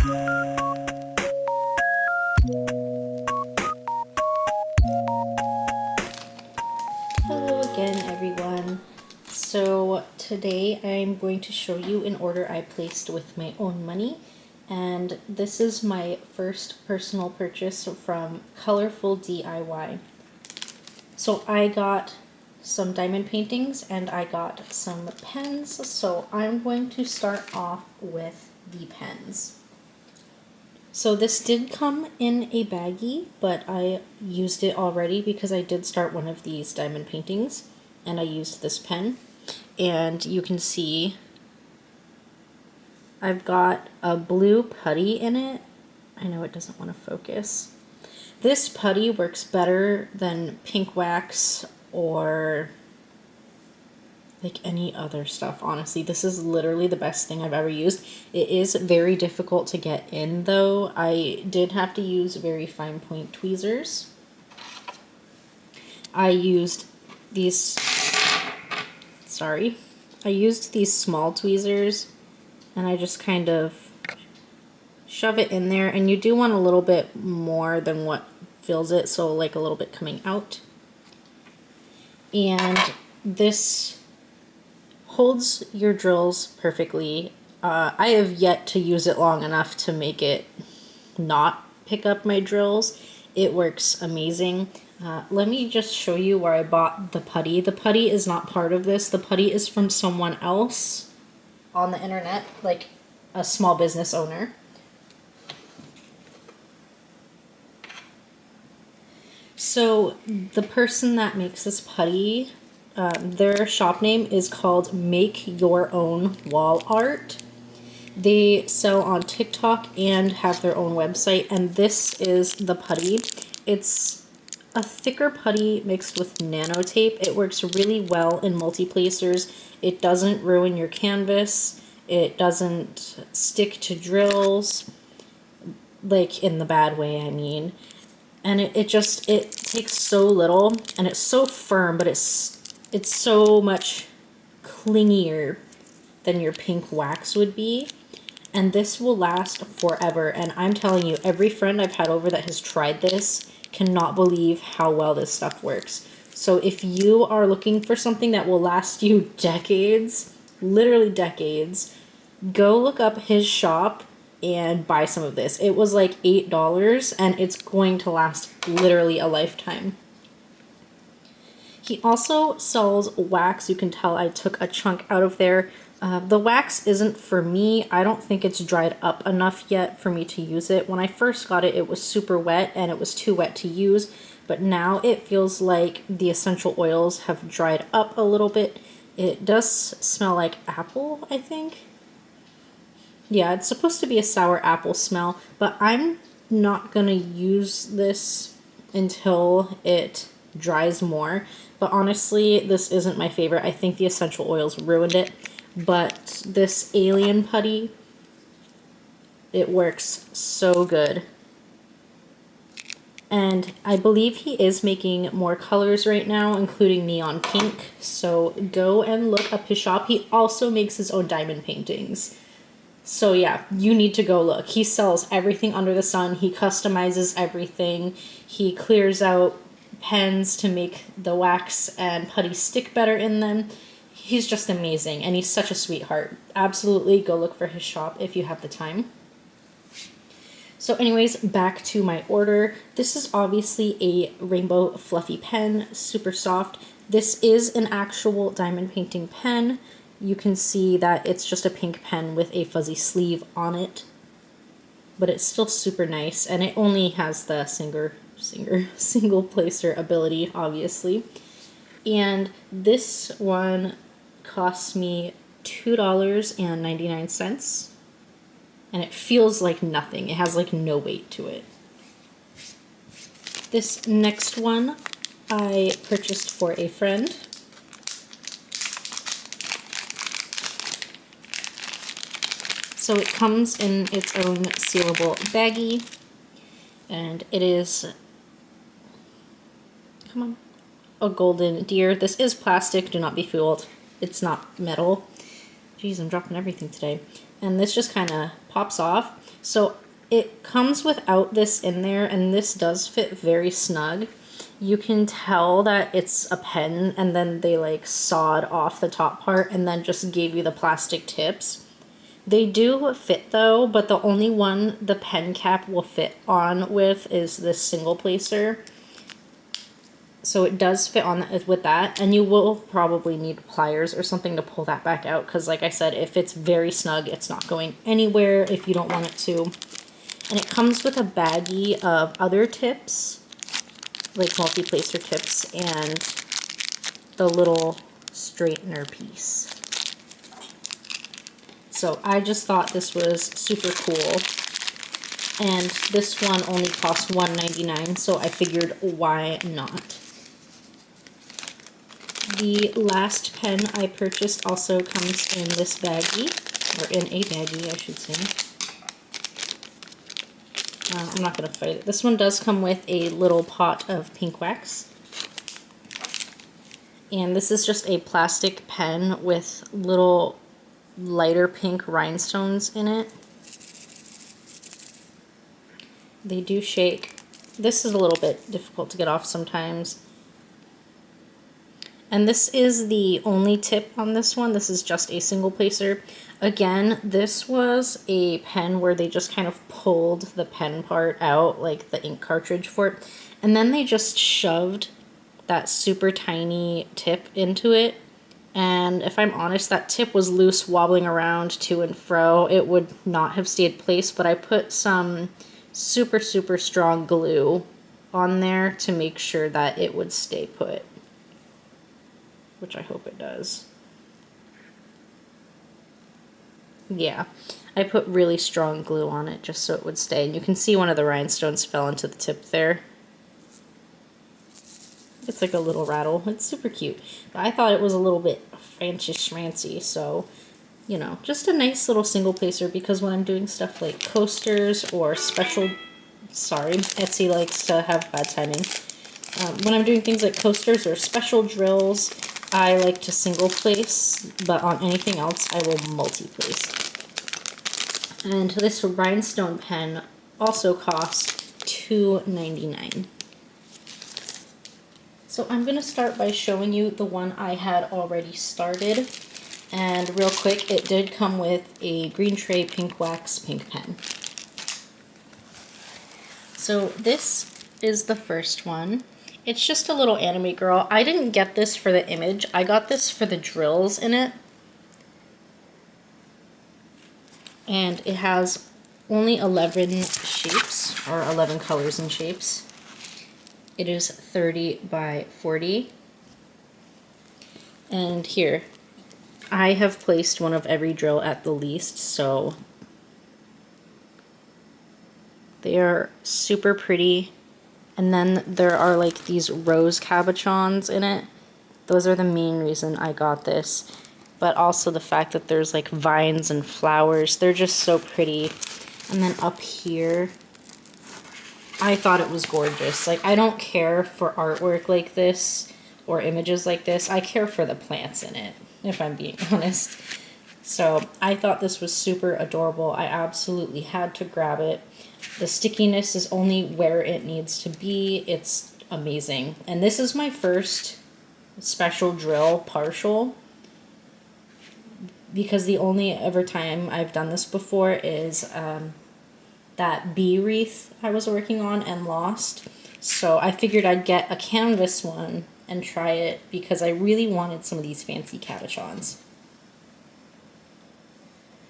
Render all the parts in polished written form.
Hello again, everyone. So today I'm going to show you an order I placed with my own money, and this is my first personal purchase from ColorfulDIY. So I got some diamond paintings and I got some pens, so I'm going to start off with the pens. So this did come in a baggie, but I used it already because I did start one of these diamond paintings and I used this pen. And you can see I've got a blue putty in it. I know it doesn't want to focus. This putty works better than pink wax or like any other stuff, honestly. This is literally the best thing I've ever used. It is very difficult to get in though. I did have to use very fine point tweezers. I used these small tweezers and I just kind of shove it in there, and you do want a little bit more than what fills it, so like a little bit coming out. And this holds your drills perfectly. I have yet to use it long enough to make it not pick up my drills. It works amazing. Let me just show you where I bought the putty. The putty is not part of this. The putty is from someone else on the internet, like a small business owner. So the person that makes this putty, their shop name is called Make Your Own Wall Art. They sell on TikTok and have their own website, and this is the putty. It's a thicker putty mixed with nano tape. It works really well in multi-placers. It doesn't ruin your canvas. It doesn't stick to drills, like in the bad way, I mean. And it takes so little, and it's so firm, but it's so much clingier than your pink wax would be. And this will last forever. And I'm telling you, every friend I've had over that has tried this cannot believe how well this stuff works. So if you are looking for something that will last you decades, literally decades, go look up his shop and buy some of this. It was like $8 and it's going to last literally a lifetime. He also sells wax. You can tell I took a chunk out of there. The wax isn't for me. I don't think it's dried up enough yet for me to use it. When I first got it, it was super wet and it was too wet to use. But now it feels like the essential oils have dried up a little bit. It does smell like apple, I think. Yeah, it's supposed to be a sour apple smell, but I'm not gonna use this until it dries more. But honestly, this isn't my favorite. I think the essential oils ruined it. But this alien putty, it works so good. And I believe he is making more colors right now, including neon pink. So go and look up his shop. He also makes his own diamond paintings. So yeah, you need to go look. He sells everything under the sun. He customizes everything. He clears out pens to make the wax and putty stick better in them. He's just amazing, and he's such a sweetheart. Absolutely go look for his shop if you have the time. So anyways, back to my order. This is obviously a rainbow fluffy pen, super soft. This is an actual diamond painting pen. You can see that it's just a pink pen with a fuzzy sleeve on it, but it's still super nice, and it only has the single placer ability, obviously. And this one costs me $2.99, and it feels like nothing. It has like no weight to it. This next one I purchased for a friend. So it comes in its own sealable baggie, and it is, come on, a golden deer. This is plastic, do not be fooled. It's not metal. Jeez, I'm dropping everything today. and this just kind of pops off. So it comes without this in there, and this does fit very snug. You can tell that it's a pen, and then they like sawed off the top part and then just gave you the plastic tips. They do fit though, but the only one the pen cap will fit on with is this single placer. So it does fit on with that, and you will probably need pliers or something to pull that back out, because like I said, if it's very snug, it's not going anywhere if you don't want it to. And it comes with a baggie of other tips, like multi-placer tips, and the little straightener piece. So I just thought this was super cool. And this one only cost $1.99, so I figured why not. The last pen I purchased also comes in this baggie, or in a baggie, I should say. I'm not going to fight it. This one does come with a little pot of pink wax. And this is just a plastic pen with little lighter pink rhinestones in it. They do shake. This is a little bit difficult to get off sometimes. And this is the only tip on this one. This is just a single placer. Again, this was a pen where they just kind of pulled the pen part out, like the ink cartridge for it, and then they just shoved that super tiny tip into it. And if I'm honest, that tip was loose, wobbling around to and fro. It would not have stayed placed, but I put some super, super strong glue on there to make sure that it would stay put, which I hope it does. Yeah, I put really strong glue on it just so it would stay. And you can see one of the rhinestones fell into the tip there. It's like a little rattle. It's super cute. But I thought it was a little bit fancy schmancy, so, you know, just a nice little single placer, because when I'm doing stuff like coasters or special, sorry, Etsy likes to have bad timing. When I'm doing things like coasters or special drills, I like to single place, but on anything else, I will multi-place. And this rhinestone pen also costs $2.99. So I'm going to start by showing you the one I had already started. And real quick, it did come with a green tray pink wax pink pen. So this is the first one. It's just a little anime girl. I didn't get this for the image. I got this for the drills in it. And it has only 11 shapes, or 11 colors and shapes. It is 30 by 40. And here, I have placed one of every drill at the least, so they are super pretty. And then there are like these rose cabochons in it. Those are the main reason I got this. But also the fact that there's like vines and flowers. They're just so pretty. And then up here, I thought it was gorgeous. Like, I don't care for artwork like this or images like this. I care for the plants in it, if I'm being honest. So I thought this was super adorable. I absolutely had to grab it. The stickiness is only where it needs to be. It's amazing. And this is my first special drill partial, because the only ever time I've done this before is that bee wreath I was working on and lost. So I figured I'd get a canvas one and try it, because I really wanted some of these fancy cabochons.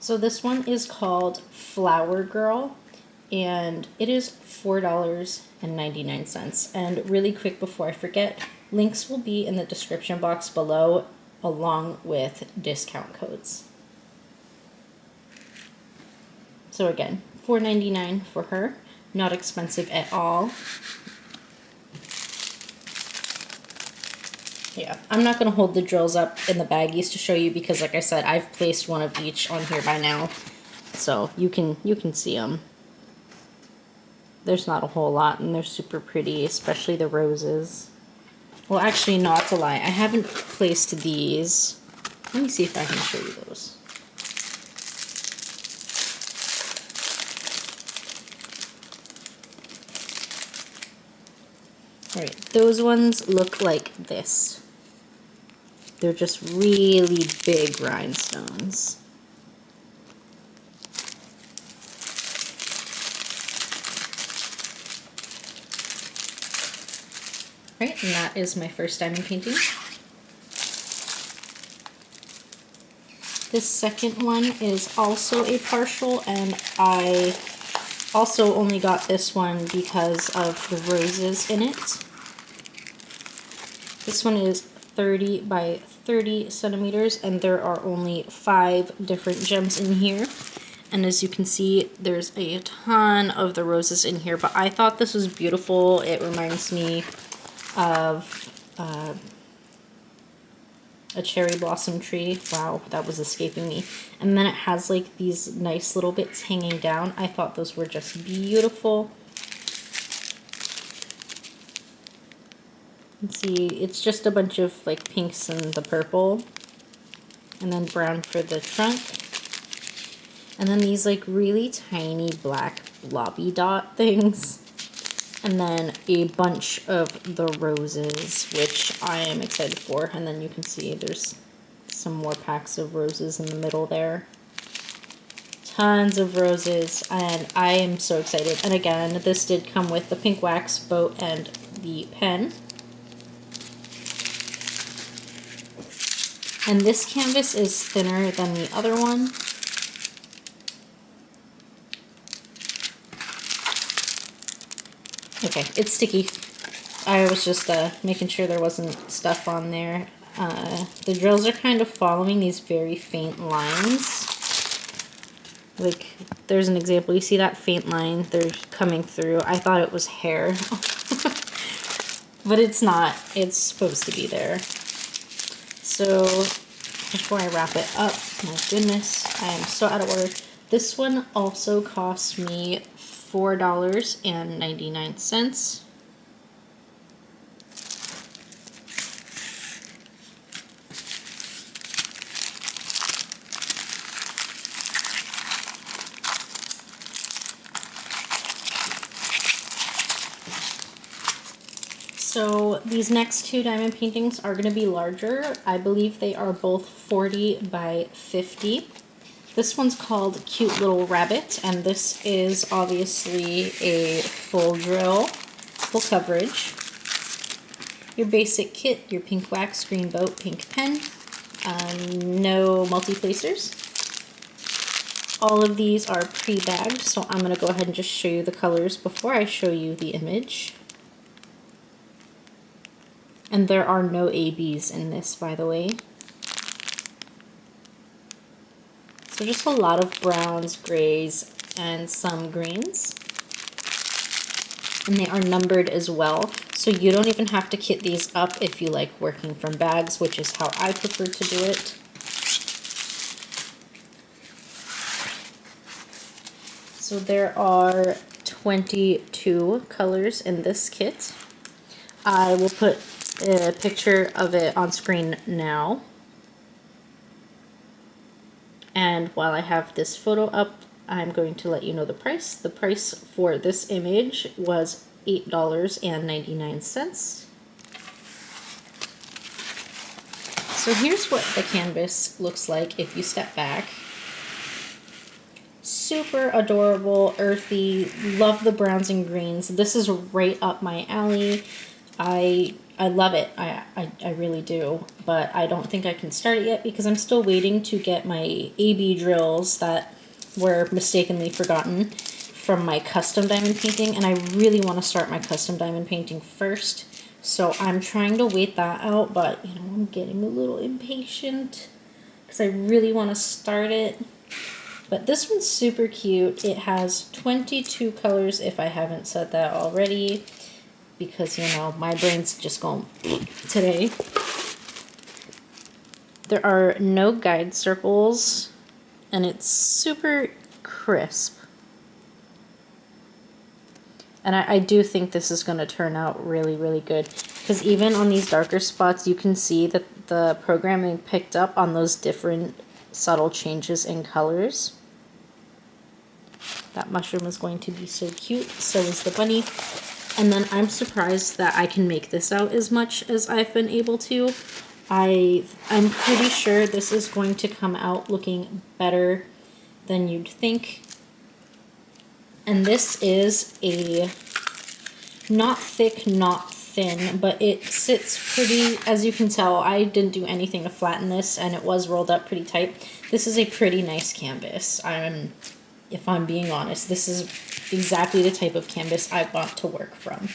So this one is called Flower Girl, and it is $4.99. And really quick before I forget, links will be in the description box below, along with discount codes. So again, $4.99 for her. Not expensive at all. Yeah, I'm not going to hold the drills up in the baggies to show you, because like I said, I've placed one of each on here by now. So you can see them. There's not a whole lot, and they're super pretty, especially the roses. Well, actually, not to lie, I haven't placed these. Let me see if I can show you those. Alright, those ones look like this. They're just really big rhinestones. Right, and that is my first diamond painting. This second one is also a partial, and I also only got this one because of the roses in it. This one is 30 by 30 centimeters, and there are only 5 different gems in here. And as you can see, there's a ton of the roses in here, but I thought this was beautiful. It reminds me of a cherry blossom tree. Wow, that was escaping me. And then it has like these nice little bits hanging down. I thought those were just beautiful. Let's see, it's just a bunch of like pinks and the purple, and then brown for the trunk. And then these like really tiny black blobby dot things. And then a bunch of the roses, which I am excited for. And then you can see there's some more packs of roses in the middle there. Tons of roses, and I am so excited. And again, this did come with the pink wax boat and the pen. And this canvas is thinner than the other one. Okay, it's sticky. I was just making sure there wasn't stuff on there. The drills are kind of following these very faint lines. Like, there's an example. You see that faint line? They're coming through. I thought it was hair. But it's not. It's supposed to be there. So, before I wrap it up, my goodness, I am so out of order. This one also cost me $4.99. So these next two diamond paintings are going to be larger. I believe they are both 40 by 50. This one's called Cute Little Rabbit, and this is obviously a full drill, full coverage. Your basic kit, your pink wax, green boat, pink pen, no multi-placers. All of these are pre-bagged, so I'm going to go ahead and just show you the colors before I show you the image. And there are no ABs in this, by the way. So just a lot of browns, grays, and some greens. And they are numbered as well. So you don't even have to kit these up if you like working from bags, which is how I prefer to do it. So there are 22 colors in this kit. I will put a picture of it on screen now. And while I have this photo up, I'm going to let you know the price. The price for this image was $8.99. So here's what the canvas looks like if you step back. Super adorable, earthy, love the browns and greens. This is right up my alley. I love it. I really do. But I don't think I can start it yet because I'm still waiting to get my AB drills that were mistakenly forgotten from my custom diamond painting. And I really want to start my custom diamond painting first. So I'm trying to wait that out. But, you know, I'm getting a little impatient because I really want to start it. But this one's super cute. It has 22 colors if I haven't said that already. Because, you know, my brain's just going today. There are no guide circles, and it's super crisp. And I do think this is going to turn out really, really good. Because even on these darker spots, you can see that the programming picked up on those different subtle changes in colors. That mushroom is going to be so cute. So is the bunny. And then I'm surprised that I can make this out as much as I've been able to. I'm pretty sure this is going to come out looking better than you'd think. And this is a not thick, not thin, but it sits pretty, as you can tell, I didn't do anything to flatten this and it was rolled up pretty tight. This is a pretty nice canvas. If I'm being honest, this is exactly the type of canvas I want to work from.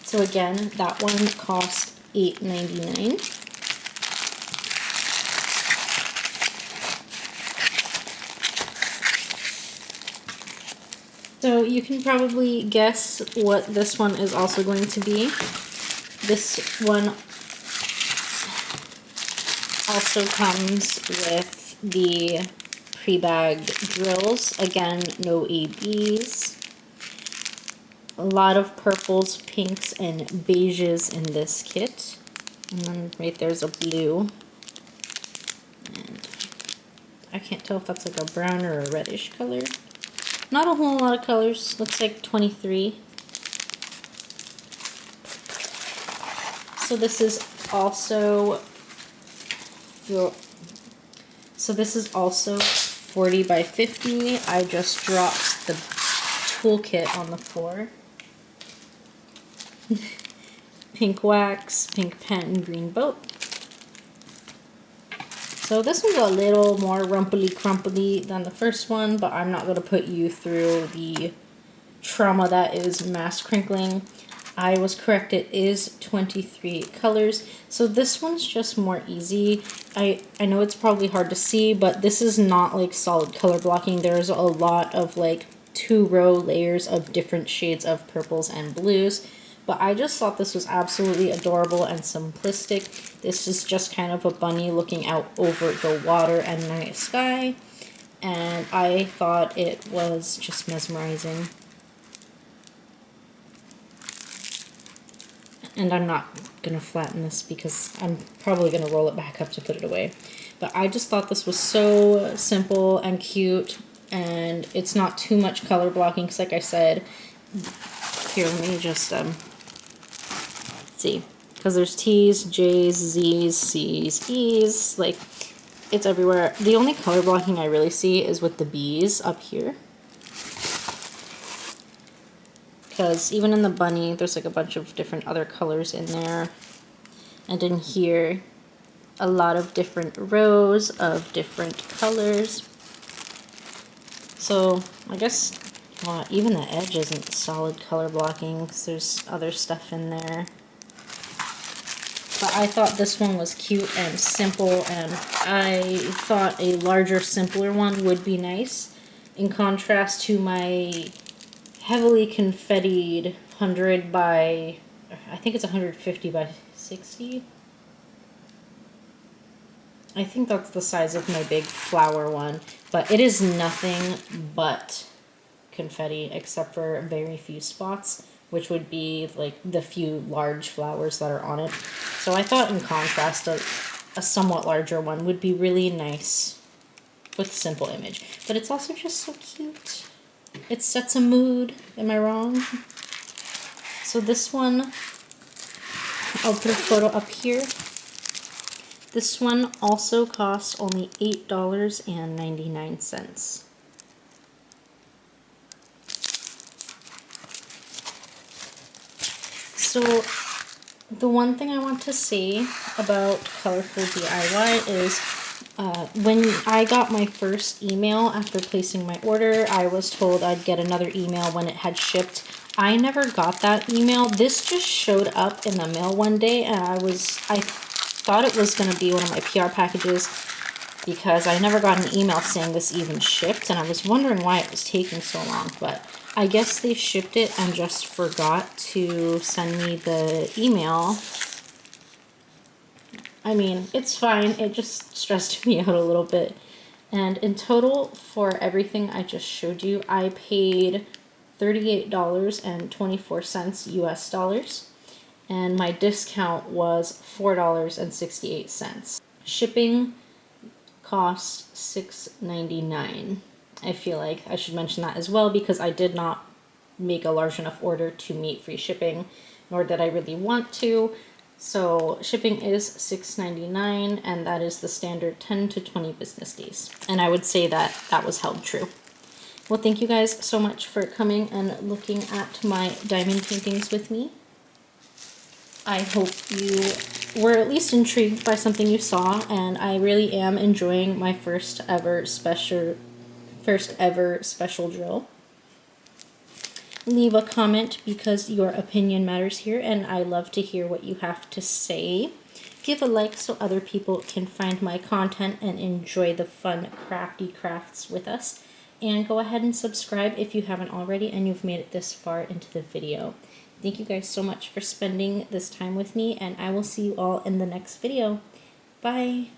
So again, that one cost $8.99. So you can probably guess what this one is also going to be. This one also comes with the pre-bagged drills. Again, no ABs. A lot of purples, pinks, and beiges in this kit. And then right there's a blue. And I can't tell if that's like a brown or a reddish color. Not a whole lot of colors. Looks like 23. So this is also 40 by 50. I just dropped the toolkit on the floor. Pink wax, pink pen, green boat. So this one's a little more rumply crumply than the first one, but I'm not going to put you through the trauma that is mass crinkling. I was correct, it is 23 colors. So this one's just more easy. I know it's probably hard to see, but this is not like solid color blocking. There's a lot of like 2-row layers of different shades of purples and blues. But I just thought this was absolutely adorable and simplistic. This is just kind of a bunny looking out over the water and night sky. And I thought it was just mesmerizing. And I'm not going to flatten this because I'm probably going to roll it back up to put it away. But I just thought this was so simple and cute. And it's not too much color blocking because like I said, here let me just see, because there's T's, J's, Z's, C's, E's, like it's everywhere. The only color blocking I really see is with the B's up here, because even in the bunny there's like a bunch of different other colors in there, and in here a lot of different rows of different colors. So I guess even the edge isn't solid color blocking because there's other stuff in there. But I thought this one was cute and simple, and I thought a larger, simpler one would be nice, in contrast to my heavily confettied 100 by, I think it's 150 by 60. I think that's the size of my big flower one, but it is nothing but confetti except for very few spots, which would be like the few large flowers that are on it. So I thought in contrast a somewhat larger one would be really nice with a simple image. But it's also just so cute. It sets a mood, am I wrong? So this one, I'll put a photo up here. This one also costs only $8.99. So the one thing I want to say about ColorfulDIY is when I got my first email after placing my order, I was told I'd get another email when it had shipped. I never got that email. This just showed up in the mail one day, and I thought it was going to be one of my PR packages because I never got an email saying this even shipped, and I was wondering why it was taking so long, but I guess they shipped it and just forgot to send me the email. I mean, it's fine. It just stressed me out a little bit. And in total, for everything I just showed you, I paid $38.24 US dollars. And my discount was $4.68. Shipping cost $6.99. I feel like I should mention that as well because I did not make a large enough order to meet free shipping, nor did I really want to. So shipping is $6.99, and that is the standard 10 to 20 business days. And I would say that that was held true. Well, thank you guys so much for coming and looking at my diamond paintings with me. I hope you were at least intrigued by something you saw, and I really am enjoying my first ever special drill. Leave a comment because your opinion matters here, and I love to hear what you have to say. Give a like so other people can find my content and enjoy the fun crafty crafts with us. And go ahead and subscribe if you haven't already and you've made it this far into the video. Thank you guys so much for spending this time with me, and I will see you all in the next video. Bye!